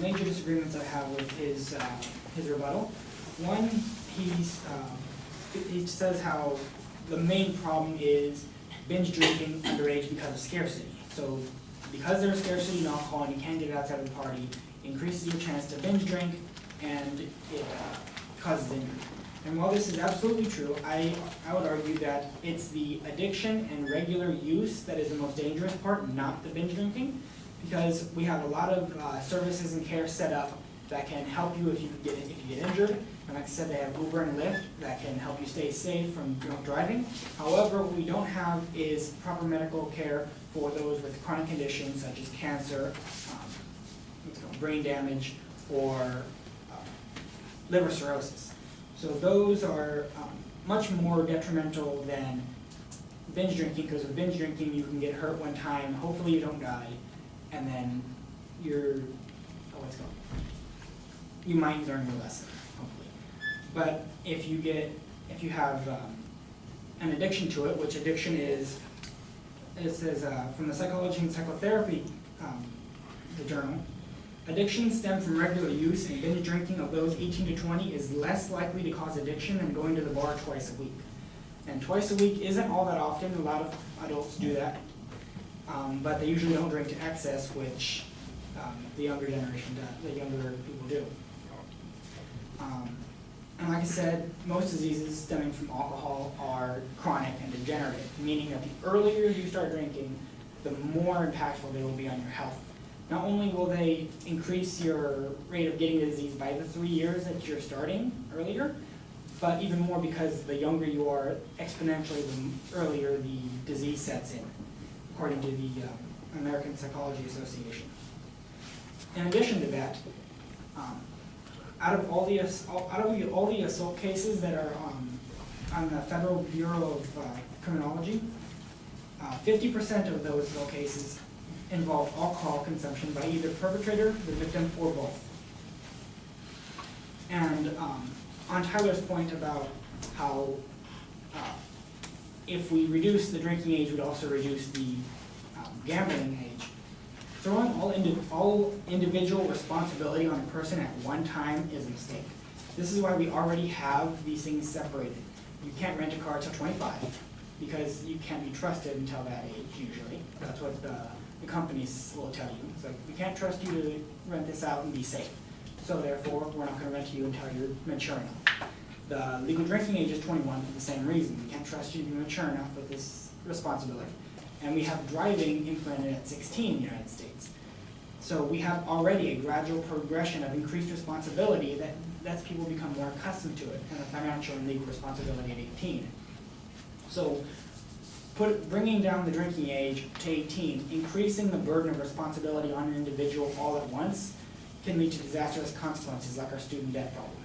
major disagreements I have with his rebuttal. One, he says how the main problem is binge drinking underage because of scarcity. So because there's scarcity in alcohol and you can't get it outside of the party, it increases your chance to binge drink and it causes injury. And while this is absolutely true, I would argue that it's the addiction and regular use that is the most dangerous part, not the binge drinking, because we have a lot of services and care set up that can help you if you get injured. And like I said, they have Uber and Lyft that can help you stay safe from drunk driving. However, what we don't have is proper medical care for those with chronic conditions such as cancer, brain damage, or liver cirrhosis. So those are much more detrimental than binge drinking, because with binge drinking you can get hurt one time, hopefully you don't die, and then you might learn your lesson, hopefully. But if you have an addiction to it, which addiction is, it says from the Psychology and Psychotherapy, the journal, addiction stemmed from regular use, and binge drinking of those 18 to 20 is less likely to cause addiction than going to the bar twice a week. And twice a week isn't all that often. A lot of adults do that, but they usually don't drink to excess, which the younger generation does, the younger people do. And like I said, most diseases stemming from alcohol are chronic and degenerative, meaning that the earlier you start drinking, the more impactful they will be on your health. Not only will they increase your rate of getting the disease by the 3 years that you're starting earlier, but even more because the younger you are, exponentially the earlier the disease sets in, according to the American Psychology Association. In addition to that, out of all the assault cases that are on the Federal Bureau of Criminology, 50% of those assault cases involve alcohol consumption by either perpetrator, the victim, or both. And on Tyler's point about how if we reduce the drinking age, we'd also reduce the gambling age, throwing all individual responsibility on a person at one time is a mistake. This is why we already have these things separated. You can't rent a car until 25 because you can't be trusted until that age usually. That's what the companies will tell you. It's like, we can't trust you to rent this out and be safe. So therefore, we're not going to rent to you until you're mature enough. The legal drinking age is 21 for the same reason. We can't trust you to be mature enough with this responsibility. And we have driving implemented at 16 in the United States. So we have already a gradual progression of increased responsibility that lets people become more accustomed to it, and a financial and legal responsibility at 18. So bringing down the drinking age to 18, increasing the burden of responsibility on an individual all at once, can lead to disastrous consequences like our student debt problem.